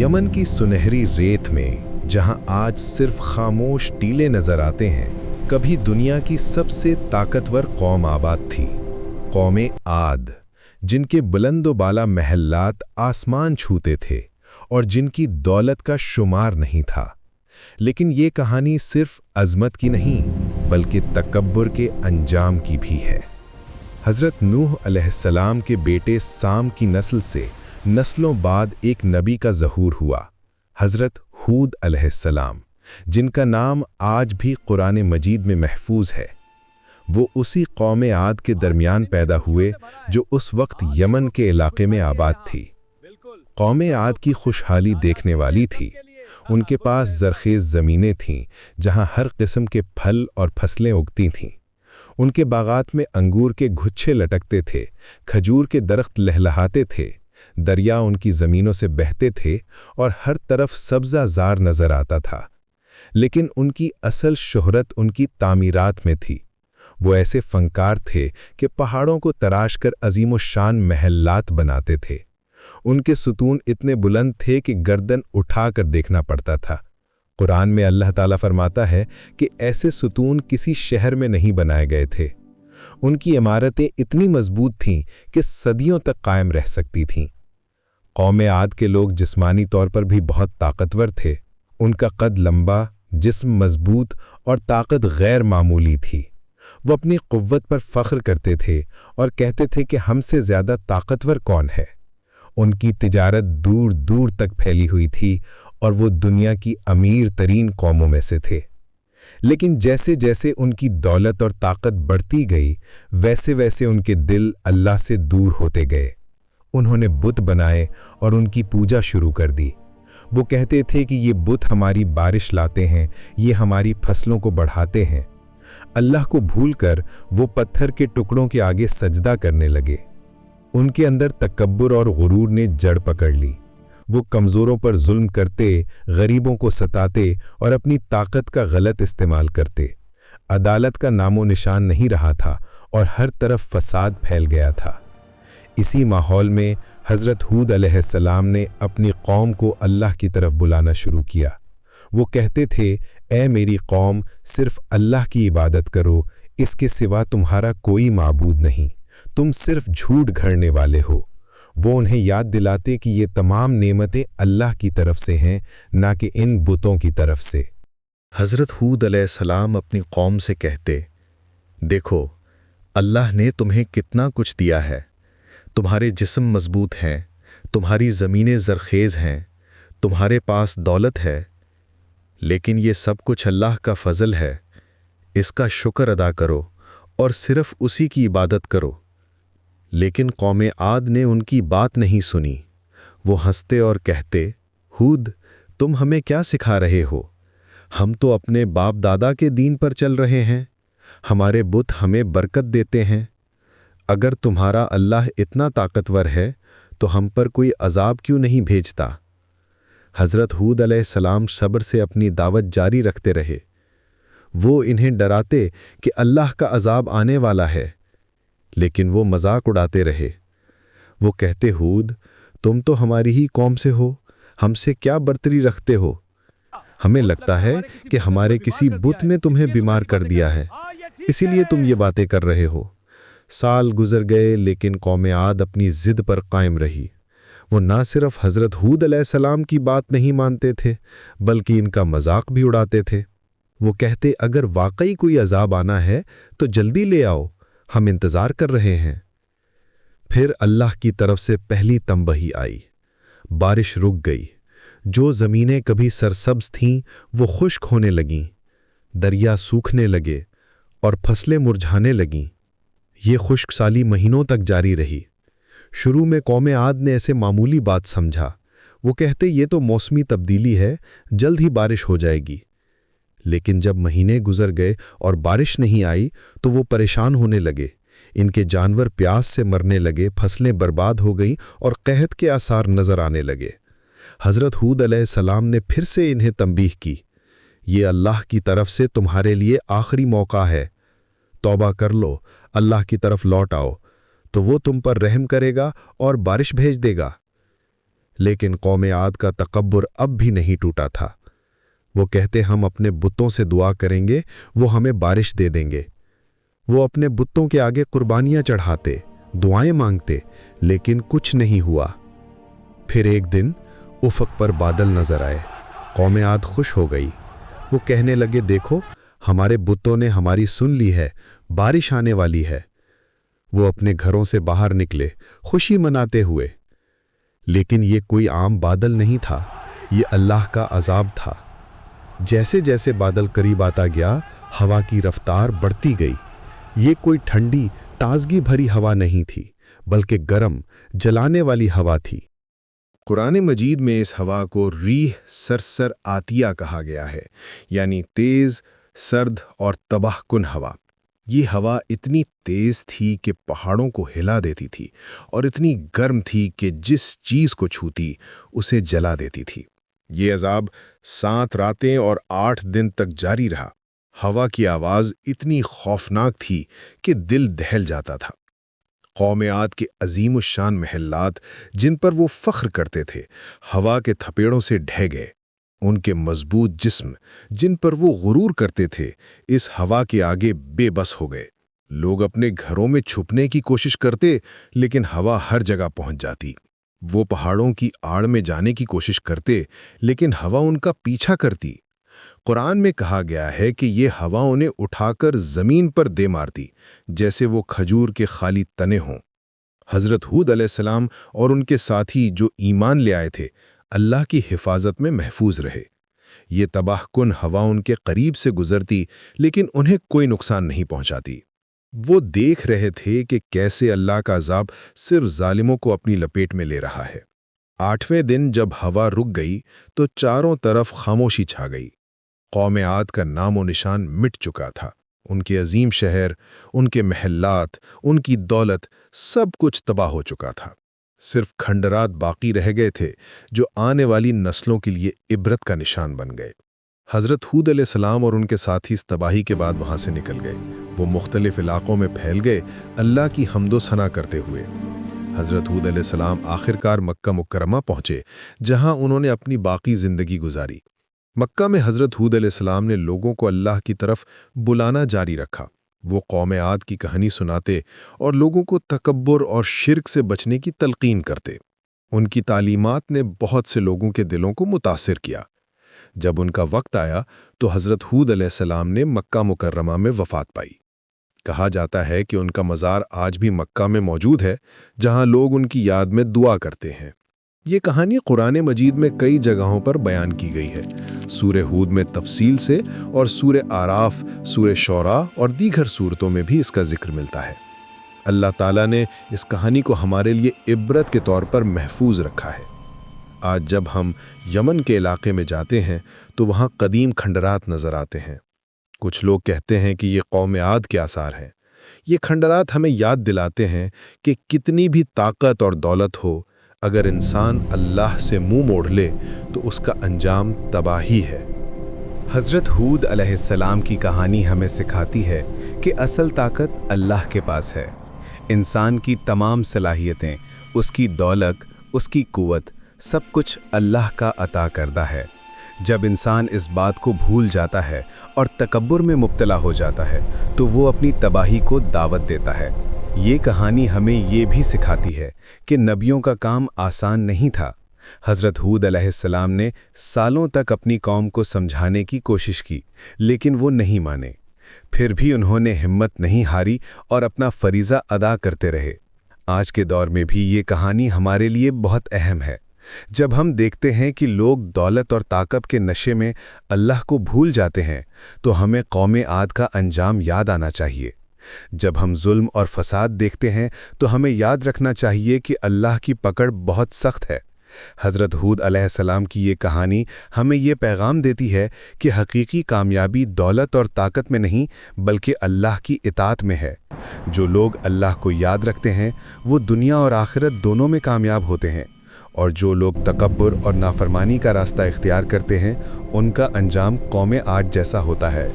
Yemen की सुनहरी रेत में जहां आज सिर्फ खामोश टीले नजर आते हैं, कभी दुनिया की सबसे ताकतवर कौम आबाद थी। कौम आद, जिनके बुलंदोबाला महल्लात आसमान छूते थे और जिनकी दौलत का शुमार नहीं था। लेकिन ये कहानी सिर्फ अजमत की नहीं, बल्कि तकब्बुर के अंजाम की भी है। हज़रत नूह अलैहिस्सलाम के बेटे साम की नस्ल से नस्लों बाद एक नबी का ज़हूर हुआ, हज़रत हूद अलैहिस्सलाम, जिनका नाम आज भी कुरान मजीद में महफूज है। वो उसी कौम आद के दरमियान पैदा हुए जो उस वक्त यमन के इलाके में आबाद थी। कौम आद की खुशहाली देखने वाली थी। उनके पास ज़रख़ेज़ ज़मीनें थीं जहां हर किस्म के फल और फसलें उगती थीं। उनके बागात में अंगूर के गुच्छे लटकते थे, खजूर के दरख्त लहलहाते थे, दरिया उनकी ज़मीनों से बहते थे और हर तरफ सब्ज़ा-ज़ार नज़र आता था। लेकिन उनकी असल शोहरत उनकी तामीरात में थी। वो ऐसे फ़नकार थे कि पहाड़ों को तराश कर अज़ीम शान महल्लात बनाते थे। उनके सुतून इतने बुलंद थे कि गर्दन उठाकर देखना पड़ता था। कुरान में अल्लाह ताला फरमाता है कि ऐसे सुतून किसी शहर में नहीं बनाए गए थे। उनकी इमारतें इतनी मजबूत थीं कि सदियों तक कायम रह सकती थीं। कौम आद के लोग जिस्मानी तौर पर भी बहुत ताकतवर थे। उनका कद लंबा, जिस्म मजबूत और ताकत गैर मामूली थी। वो अपनी कुव्वत पर फ़ख्र करते थे और कहते थे कि हमसे ज़्यादा ताकतवर कौन है। उनकी तिजारत दूर दूर तक फैली हुई थी और वो दुनिया की अमीर तरीन कौमों में से थे। लेकिन जैसे जैसे उनकी दौलत और ताकत बढ़ती गई, वैसे वैसे उनके दिल अल्लाह से दूर होते गए। उन्होंने बुत बनाए और उनकी पूजा शुरू कर दी। वो कहते थे कि ये बुत हमारी बारिश लाते हैं, ये हमारी फसलों को बढ़ाते हैं। अल्लाह को भूलकर वो पत्थर के टुकड़ों के आगे सजदा करने लगे। उनके अंदर तकब्बुर और गुरूर ने जड़ पकड़ ली। वो कमज़ोरों पर जुल्म करते, गरीबों को सताते और अपनी ताकत का गलत इस्तेमाल करते। अदालत का नामो निशान नहीं रहा था और हर तरफ फसाद फैल गया था। इसी माहौल में हज़रत हूद अलैहिस्सलाम ने अपनी कौम को अल्लाह की तरफ बुलाना शुरू किया। वो कहते थे, ऐ मेरी कौम, सिर्फ अल्लाह की इबादत करो, इसके सिवा तुम्हारा कोई माबूद नहीं, तुम सिर्फ झूठ गढ़ने वाले हो। वो उन्हें याद दिलाते कि ये तमाम नेमतें अल्लाह की तरफ से हैं, ना कि इन बुतों की तरफ से। हज़रत हूद अलैहिस्सलाम अपनी कौम से कहते, देखो अल्लाह ने तुम्हें कितना कुछ दिया है। तुम्हारे जिस्म मजबूत हैं, तुम्हारी ज़मीनें ज़रख़ेज़ हैं, तुम्हारे पास दौलत है, लेकिन ये सब कुछ अल्लाह का फ़ज़ल है। इसका शुक्र अदा करो और सिर्फ़ उसी की इबादत करो। लेकिन कौम आद ने उनकी बात नहीं सुनी। वो हंसते और कहते, हूद, तुम हमें क्या सिखा रहे हो? हम तो अपने बाप दादा के दीन पर चल रहे हैं। हमारे बुत हमें बरकत देते हैं। अगर तुम्हारा अल्लाह इतना ताकतवर है तो हम पर कोई अजाब क्यों नहीं भेजता? हज़रत हूद अलैहिस्सलाम सब्र से अपनी दावत जारी रखते रहे। वो इन्हें डराते कि अल्लाह का अजाब आने वाला है, लेकिन वो मजाक उड़ाते रहे। वो कहते, हूद, तुम तो हमारी ही कौम से हो, हमसे क्या बर्तरी रखते हो? हमें लगता है कि हमारे किसी बुत ने तुम्हें बीमार कर दिया है, इसीलिए तुम ये बातें कर रहे हो। साल गुजर गए, लेकिन कौम आद अपनी ज़िद पर कायम रही। वो ना सिर्फ हज़रत हूद अलैहिस्सलाम की बात नहीं मानते थे, बल्कि इनका मजाक भी उड़ाते थे। वो कहते, अगर वाकई कोई अजाब आना है तो जल्दी ले आओ, हम इंतज़ार कर रहे हैं। फिर अल्लाह की तरफ से पहली तंबही आई। बारिश रुक गई। जो ज़मीनें कभी सरसब्ज थीं वो खुश्क होने लगीं, दरिया सूखने लगे और फसलें मुरझाने लगीं। ये खुश्क साली महीनों तक जारी रही। शुरू में कौम आद ने ऐसे मामूली बात समझा। वो कहते, ये तो मौसमी तब्दीली है, जल्द ही बारिश हो जाएगी। लेकिन जब महीने गुजर गए और बारिश नहीं आई तो वो परेशान होने लगे। इनके जानवर प्यास से मरने लगे, फसलें बर्बाद हो गईं और कहत के आसार नजर आने लगे। हज़रत हूद अलैहिस्सलाम ने फिर से इन्हें तंबीह की, ये अल्लाह की तरफ से तुम्हारे लिए आखिरी मौका है। तौबा कर लो, अल्लाह की तरफ लौट आओ, तो वो तुम पर रहम करेगा और बारिश भेज देगा। लेकिन कौम आद का तकब्बुर अब भी नहीं टूटा था। वो कहते हम अपने बुतों से दुआ करेंगे, वो हमें बारिश दे देंगे। वो अपने बुतों के आगे कुर्बानियां चढ़ाते, दुआएं मांगते, लेकिन कुछ नहीं हुआ। फिर एक दिन उफक पर बादल नजर आए। कौम आद खुश हो गई। वो कहने लगे, देखो हमारे बुतों ने हमारी सुन ली है, बारिश आने वाली है। वो अपने घरों से बाहर निकले, खुशी मनाते हुए। लेकिन ये कोई आम बादल नहीं था, ये अल्लाह का अजाब था। जैसे जैसे बादल करीब आता गया, हवा की रफ्तार बढ़ती गई। ये कोई ठंडी ताजगी भरी हवा नहीं थी, बल्कि गर्म जलाने वाली हवा थी। कुरान मजीद में इस हवा को रीह सरसर आतिया कहा गया है, यानी तेज, सर्द और तबाहकुन हवा। ये हवा इतनी तेज थी कि पहाड़ों को हिला देती थी और इतनी गर्म थी कि जिस चीज़ को छूती उसे जला देती थी। ये अजाब 7 रातें और 8 दिन तक जारी रहा। हवा की आवाज़ इतनी खौफनाक थी कि दिल दहल जाता था। कौम आद के अजीम शान महल्लात, जिन पर वो फ़ख्र करते थे, हवा के थपेड़ों से ढह गए। उनके मजबूत जिस्म, जिन पर वो गुरूर करते थे, इस हवा के आगे बेबस हो गए। लोग अपने घरों में छुपने की कोशिश करते, लेकिन हवा हर जगह पहुंच जाती। वो पहाड़ों की आड़ में जाने की कोशिश करते, लेकिन हवा उनका पीछा करती। कुरान में कहा गया है कि ये हवा उन्हें उठाकर ज़मीन पर दे मारती, जैसे वो खजूर के खाली तने हों। हज़रत हूद अलैहिस्सलाम और उनके साथी जो ईमान ले आए थे, अल्लाह की हिफाजत में महफूज रहे। ये तबाहकुन हवा उनके करीब से गुजरती, लेकिन उन्हें कोई नुकसान नहीं पहुंचाती। वो देख रहे थे कि कैसे अल्लाह का अजाब सिर्फ जालिमों को अपनी लपेट में ले रहा है। 8वें दिन जब हवा रुक गई तो चारों तरफ खामोशी छा गई। कौम आद का नामो निशान मिट चुका था। उनके अजीम शहर, उनके महल्लात, उनकी दौलत, सब कुछ तबाह हो चुका था। सिर्फ खंडरात बाकी रह गए थे, जो आने वाली नस्लों के लिए इबरत का निशान बन गए। हज़रत हूद अलैहिस्सलाम और उनके साथी इस तबाही के बाद वहाँ से निकल गए। वो मुख्तलिफ इलाकों में फैल गए, अल्लाह की हम्दो सना करते हुए। हज़रत हूद अलैहिस्सलाम आखिरकार मक्का मुकर्रमा पहुँचे, जहाँ उन्होंने अपनी बाकी ज़िंदगी गुजारी। मक्का में हज़रत हूद अलैहिस्सलाम ने लोगों को अल्लाह की तरफ बुलाना जारी रखा। वो कौम आद की कहानी सुनाते और लोगों को तकब्बुर और शिर्क से बचने की तलकीन करते। उनकी तालीमात ने बहुत से लोगों के दिलों को मुतासिर किया। जब उनका वक्त आया तो हज़रत हूद अलैहिस्सलाम ने मक्का मुकर्रमा में वफ़ात पाई। कहा जाता है कि उनका मज़ार आज भी मक्का में मौजूद है, जहां लोग उनकी याद में दुआ करते हैं। ये कहानी कुरान मजीद में कई जगहों पर बयान की गई है। सूरह हूद में तफसील से और सूरह आराफ, सूरह शौरा और दीगर सूरतों में भी इसका जिक्र मिलता है। अल्लाह ताला ने इस कहानी को हमारे लिए इबरत के तौर पर महफूज रखा है। आज जब हम यमन के इलाके में जाते हैं तो वहाँ कदीम खंडरात नज़र आते हैं। कुछ लोग कहते हैं कि ये कौम आद के आसार हैं। ये खंडरात हमें याद दिलाते हैं कि कितनी भी ताकत और दौलत हो, अगर इंसान अल्लाह से मुंह मोड़ ले तो उसका अंजाम तबाही है। हज़रत हूद अलैहिस्सलाम की कहानी हमें सिखाती है कि असल ताकत अल्लाह के पास है। इंसान की तमाम सलाहियतें, उसकी दौलत, उसकी कुव्वत, सब कुछ अल्लाह का अता करदा है। जब इंसान इस बात को भूल जाता है और तकब्बुर में मुब्तला हो जाता है तो वो अपनी तबाही को दावत देता है। ये कहानी हमें ये भी सिखाती है कि नबियों का काम आसान नहीं था। हज़रत हूद अलैहिस्सलाम ने सालों तक अपनी कौम को समझाने की कोशिश की, लेकिन वो नहीं माने। फिर भी उन्होंने हिम्मत नहीं हारी और अपना फरीज़ा अदा करते रहे। आज के दौर में भी ये कहानी हमारे लिए बहुत अहम है। जब हम देखते हैं कि लोग दौलत और ताकत के नशे में अल्लाह को भूल जाते हैं तो हमें कौम आद का अंजाम याद आना चाहिए। जब हम जुल्म और फसाद देखते हैं तो हमें याद रखना चाहिए कि अल्लाह की पकड़ बहुत सख्त है। हज़रत हूद अलैहिस्सलाम की ये कहानी हमें ये पैगाम देती है कि हकीकी कामयाबी दौलत और ताकत में नहीं बल्कि अल्लाह की इताअत में है। जो लोग अल्लाह को याद रखते हैं वो दुनिया और आखिरत दोनों में कामयाब होते हैं, और जो लोग तकब्बुर और नाफरमानी का रास्ता इख्तियार करते हैं उनका अंजाम कौम आद जैसा होता है।